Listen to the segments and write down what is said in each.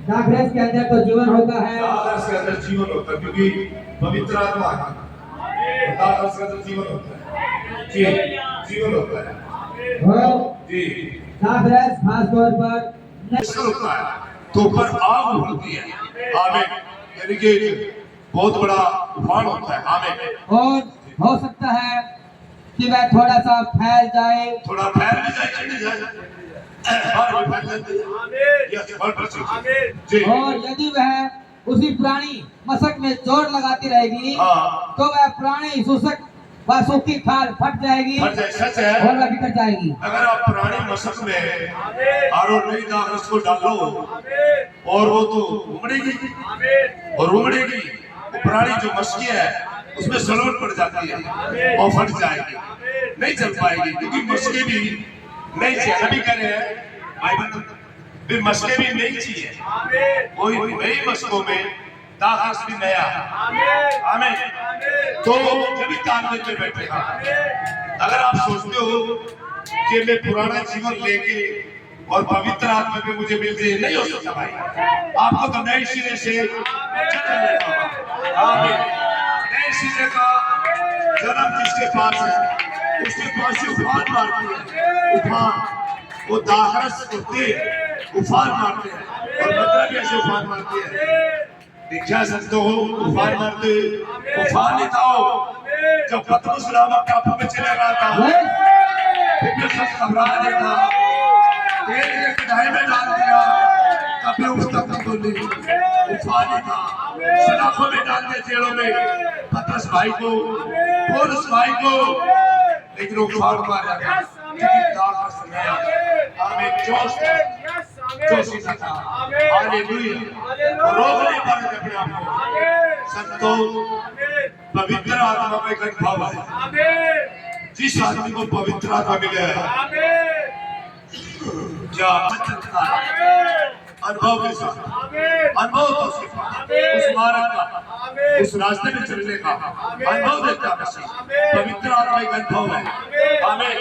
दाखरस के अंदर तो जीवन होता है, दाखरस के अंदर जीवन होता है, क्योंकि पवित्र आत्मा दाखरस के अंदर जीवन होता है। जी, जीवन होता है जी। दाखरस खास तौर पर होता है तो ऊपर आग होती है। आमीन। यानी कि बहुत बड़ा तूफान होता है। आमीन। और हो सकता है कि वह थोड़ा सा फैल जाए, थोड़ा फैल भी जाए, चढ़ जाए, बाहर भी फैल जाती है। आमीन। यस, बहुत प्रसिद्ध। आमीन जी। और यदि वह उसी पुरानी मशक में जोर लगाती रहेगी, तो वह पुरानी सूसक व सूखी खाल फट जाएगी, फट जाए, सच है। और वह बिखर जाएगी। अगर आप पुरानी मशक में आरो नई दाखरस को डालो और वो तो उमड़ेगी और उमड़ेगी, वो पुरानी जो मशकी है उसमें सलोट पड़ जाती है और फट जाएगी, नहीं चल पाएगी, क्योंकि मशके भी नहीं चाहिए। अभी कह रहे हैं भाई, फिर मशके भी नहीं चाहिए, कोई नई मशकों में दाखरस भी नया। आमीन। तो जब भी तालमेल में बैठेगा, अगर आप सोचते हो कि मैं पुराना जीवन लेके और पवित्र आत्मा में मुझे मिल जाए, नहीं हो सकता भाई। आपको तो नए सिरे से जन्म लेना होगा। आमीन। नए सिरे का जन्म जिसके पास है, उसके पास से उफान मारती है। उफान, वो दाखरस होते उफान मारते हैं, और मतलब भी ऐसे उफान मारती है। देखा सकते हो उफान मारते, उफान नहीं था जब पतरस नामक टापू में चले गया था, फिर सब घबरा देखा, तेल के कढ़ाई में डाल दिया, तब भी उस तक नहीं बोली। उफान ही था, सलाखों में डाल दिया, जेलों में पतरस भाई को, पौलुस भाई को, लेकिन उफान मारा गया क्योंकि दाखरस नया। आमीन। जोशी था। हालेलुया। रोक नहीं पा रहे अपने आप को। संतों, पवित्र आत्मा का एक भाव है। जिस आदमी को पवित्र आत्मा मिले है, क्या अनुभव के साथ, अनुभव तो उस मार्ग का, उस रास्ते में चलने का अनुभव देता है। पवित्र आत्मा एक अनुभव है। आमीन।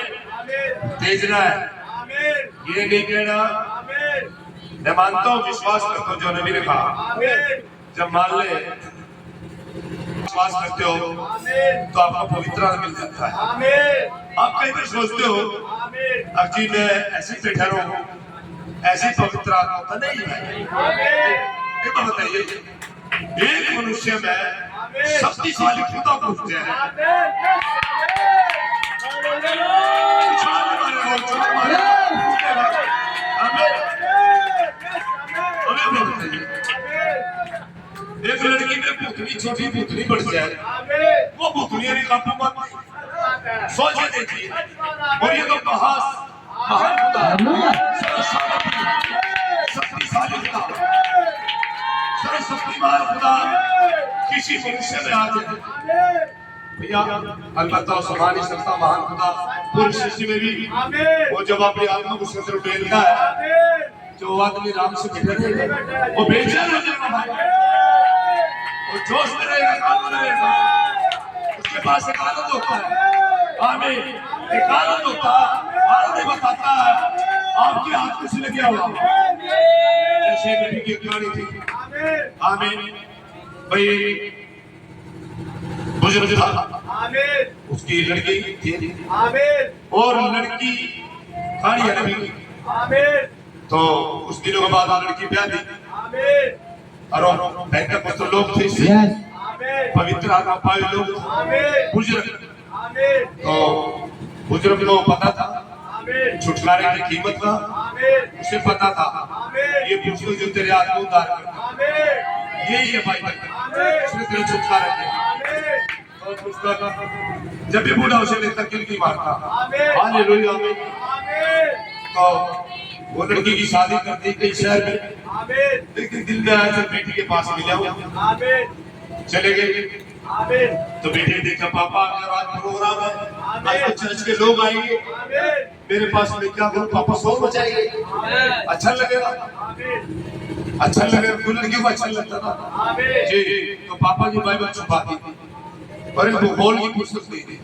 तेजना है, ये नहीं कहना मैं मानता हूँ, विश्वास करता हूँ जो नबी ने कहा। जब मान ले विश्वास करते हो तो आपको पवित्र आत्मा मिल जाता है। आप कई बार सोचते हो अब जी मैं ऐसे बैठा रहूं, ऐसी पवित्र आत्मा तो नहीं है। ये बताइए, एक मनुष्य में शक्तिशाली खुदा पूछते हैं। एक लड़की में पुतली, छोटी पुतली बढ़ जाए, वो पुतलियां नहीं काबू पाती, सोच देती है। और ये तो महान खुदा, शक्तिशाली खुदा, सर्वशक्तिमान खुदा किसी मनुष्य में आ जाए भैया, अलबत्ता समान ही सकता महान खुदा पूरी सृष्टि में भी। वो जब अपनी आत्मा को सत्र बेचता है, जो आदमी राम से बैठे थे वो बेचैन हो जाएगा भाई, वो जोश में रहेगा, काम में रहेगा, उसके पास एक आनंद होता है। आमीन। एक आनंद होता है, आनंद बताता है आपके हाथ कुछ लगे हुआ, जैसे नबी की कहानी थी। आमीन। भाई बुजुर्ग था, उसकी लड़की थी, और लड़की खानी है नबी की, तो कुछ दिनों के बाद लड़की ब्याह दी, और बैंकर में तो लोग थे, पवित्र आत्मा पाए लोग, बुजुर्ग, तो बुजुर्ग को पता था छुटकारे की कीमत का, उसे पता था ये बुजुर्ग जो तेरे हाथ में उतार करता यही है भाई, उसने तेरे छुटकारा किया। जब भी बूढ़ा उसे लेता किलकी मारता। हालेलुया। तो वो लड़की की शादी कर दी कई शहर में, लेकिन दिल में आया जब बेटी के पास मिला, चले गए, तो बेटी ने देखा पापा आज प्रोग्राम है, आज चर्च के लोग आएंगे, मेरे पास मैं क्या करूं, पापा शोर मचाएंगे, अच्छा लगेगा, अच्छा लगेगा, लड़की को अच्छा लगता था जी। तो पापा की बाइबल छुपा दी और एक भूगोल की पुस्तक दी थी,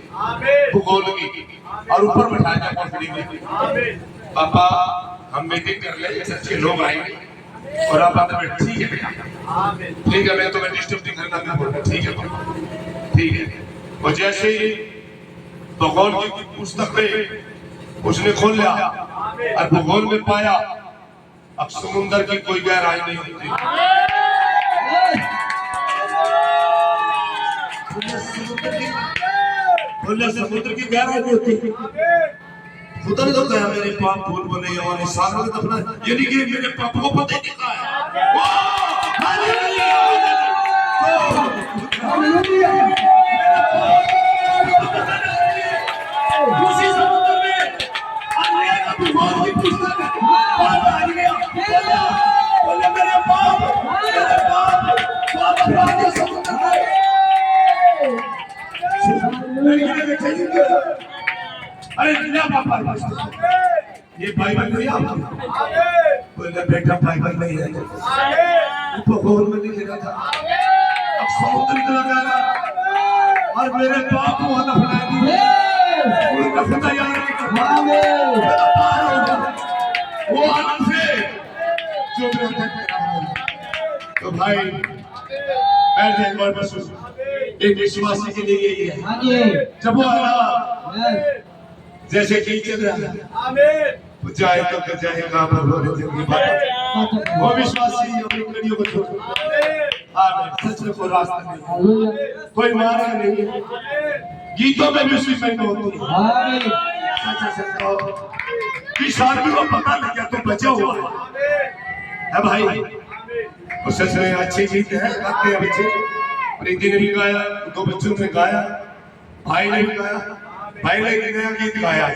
भूगोल की, और ऊपर बैठाया था पटड़ी में, पापा हम मीटिंग कर ले, चर्च के लोग आएंगे, और आप आते बैठ, ठीक है बेटा, ठीक है, मैं तुम्हें डिस्टर्ब नहीं करना, मैं बोल रहा, ठीक है पापा, ठीक है। और जैसे ही भूगोल की पुस्तक में उसने खोल लिया और भूगोल में पाया अब समुद्र की कोई गहराई नहीं होती। बोले समुद्र की गहराई नहीं होती। खुदा ने तो कहा मेरे पाप भूल बोले और सारा का दफना, यानी कि मेरे पाप को पता ही नहीं कहा है। वाह हालेलुया, उसी समुद्र में अन्य का भूगोल की पुस्तक पाप आ गया। बोले मेरे पाप पाप समुद्र में। अरे क्या पापा ये बाइबल नहीं आता? बोले बेटा बाइबल नहीं है, भूगोल में लिखा था। अब समुद्र में लगा और मेरे पाप को दफना दिए, दफना याद नहीं करता वो आनंद से जो मेरे तो भाई बैठ जाए और बस एक विश्वासी के लिए यही है। जब वो आया जैसे कि चल रहा है, जाए तो जाएगा वो विश्वासी अपनी कड़ियों को छोड़, सच में कोई रास्ता नहीं, कोई मारेगा नहीं। गीतों में भी उसी में होती है, इस आदमी को पता लग गया तो बचा हुआ है भाई। और सच में अच्छी गीत है, गाते हैं बच्चे, प्रीति ने भी गाया, दो बच्चों ने गाया, भाई ने भी गाया, भाई ने नया गीत गाया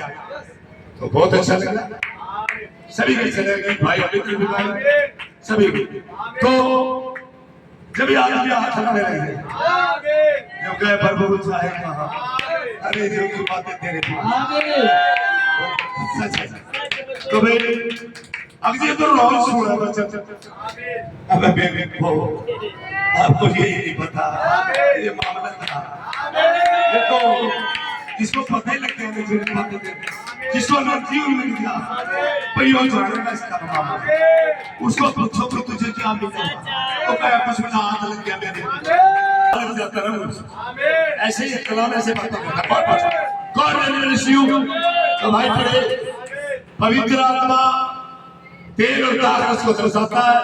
तो बहुत अच्छा लगा, सभी के अच्छा लगा, भाई अमित ने भी गाया, सभी तो जब याद आया हाथ लगाने लगे, जब गए प्रभु चाहे कहा, अरे जो की बातें तेरे सच है। तो भाई अगले तो रोज सुना बच्चा, अब बेबी को आपको ये नहीं पता ये मामला था, ये तो जिसको पता ही लग गया मुझे बातें थे, जिसको नजदीक मिल गया भाई वो जानेगा इसका मामला, उसको पूछो कि तुझे क्या मिलेगा, तो क्या कुछ मिला, हाथ लग गया मेरे लग जाता है। ऐसे ही कलाम ऐसे बातें करता कौन तो भाई पढ़े पवित्र आत्मा तेल और ताकत को दर्शाता है,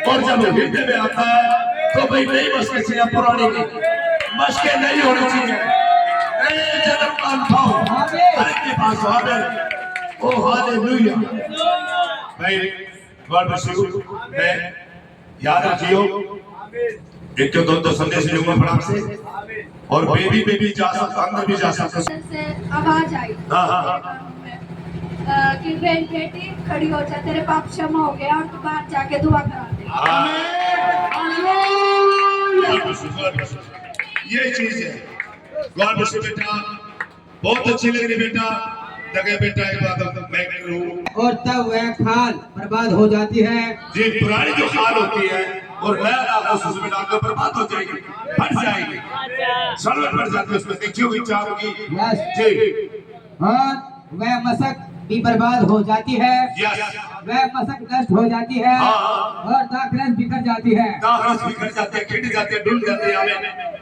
और जब हृदय में आता है तो भाई नई मशकें चाहिए, पुरानी नहीं, मशकें नहीं होनी चाहिए, नए जन्म का अनुभव हर के पास आवे। ओ हालेलुया भाई, गॉड ब्लेस यू। मैं याद रखियो एक तो दो संदेश लूंगा फटाक से, और बेबी पे भी जा सकता, अंदर भी जा सकता। आवाज आई हाँ कि बेटी खड़ी हो जा, तेरे पाप क्षमा हो गया और तू बाहर जाके दुआ करा दे। ये चीज है। गॉड ब्लेस यू बेटा, बहुत अच्छी लग रही बेटा, लगे बेटा इबादत मैं करूं, और तब वह खाल बर्बाद हो जाती है। जी पुरानी जो खाल होती है और नया दाखिल उसमें डालकर बर्बाद हो जाएगी, फट जाएगी, सड़क पड़ जाती है, उसमें देखियो विचार की जी, और वह मशक भी बर्बाद हो जाती है, वह मशक नष्ट हो जाती है, और दाखरस बिखर जाती है, दाखरस बिखर जाते हैं, खिंड जाते हैं, डूब जाते हैं।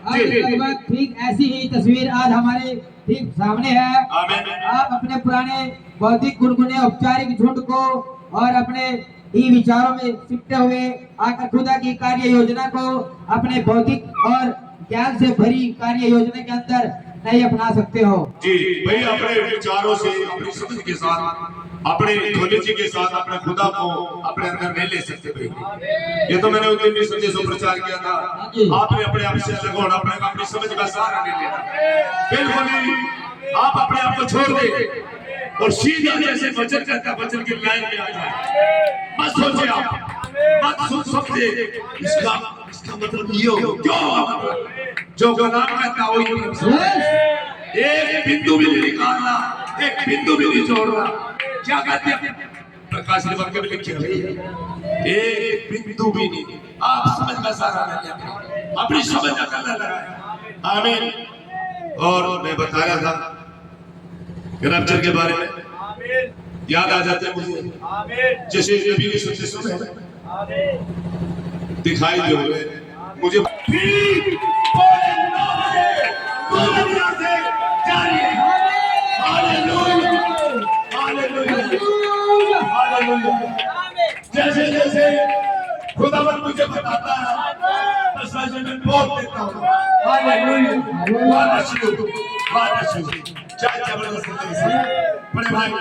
आमीन। ठीक ऐसी ही तस्वीर आज हमारे ठीक सामने है। आमीन। आप अपने पुराने भौतिक गुनगुने औपचारिक झुंड को और अपने ही विचारों में सिमटे हुए आकर खुदा की कार्य योजना को अपने भौतिक और ज्ञान से भरी कार्य योजना के अंदर नहीं अपना सकते हो। जी भाई, अपने विचारों से, अपनी समझ के साथ, अपने नॉलेज के साथ अपने खुदा को अपने अंदर नहीं ले सकते भाई। ये तो मैंने उस दिन भी संदेशों प्रचार किया था, आपने अपने आप से अलग होना, अपनी समझ का सहारा नहीं लेना, बिल्कुल नहीं। आप अपने आप को छोड़ दे और सीधा जैसे वचन करता वचन की लाइन में आ जाए, मत सोचे आप, मत सोच समझे इसका मतलब ये हो क्यों, जो गुनाह करता हो एक बिंदु भी नहीं निकालना, एक बिंदु भी नहीं जोड़ना। क्या कहते हैं प्रकाश ने वाक्य में लिखे भाई, एक बिंदु भी नहीं, आप समझ का सहारा नहीं लेते, अपनी समझ का कलर लगाए। आमीन। और मैं बता रहा था रैप्चर के बारे में, याद आ जाते हैं मुझे, जैसे नबी के संदेशों में दिखाई दोगे मुझे बोले नाम से तू दुनिया से जारी है। Hallelujah hallelujah hallelujah. जैसे जैसे खुदावंद मुझे बताता है बस वैसे मैं बोल देता हूँ। हालेलुया चाहे जबरदस्ती बड़े भाई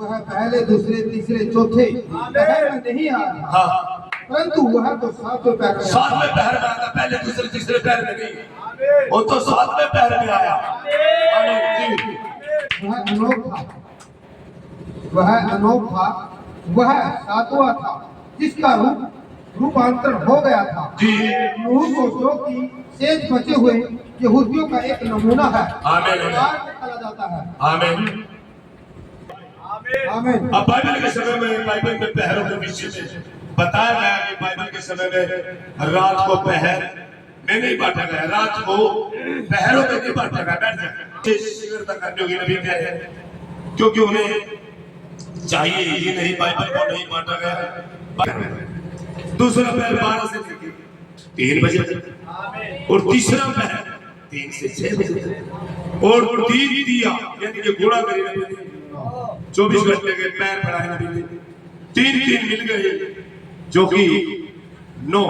वह पहले दूसरे तीसरे चौथे पहर में नहीं आया, हाँ परंतु वह तो सातवें पहर में आया। सातवें पहर में आया। पहले दूसरे तीसरे पहर में नहीं, वो तो सातवें पहर में आया। आमीन जी। वह अनोखा वह सातवां था जिसका रूपांतरण हो गया था। जी नूह को जो कि शेष बचे हुए यहूदियों का एक नमूना है, आमीन बाहर निकाला जाता है। आमीन। आमीन। अब बाइबल के समय में बाइबल में पहरों के विषय में बताया गया कि बाइबल के समय में रात को पहर में नहीं बांटा गया, रात को पहरों में नहीं बांटा गया। बैठ जाए शीघ्रता करने योगी नबी क्या है, क्योंकि उन्हें चाहिए ये नहीं, बाइबल को नहीं बांटा गया। दूसरा पहर 12 से 3 बजे और तीसरा पहर 3 से 6 बजे और 3 दिया यानी कि घोड़ा करी नबी 24 घंटे के पैर बढ़ाए नबी ने 3 मिल गए जो कि 9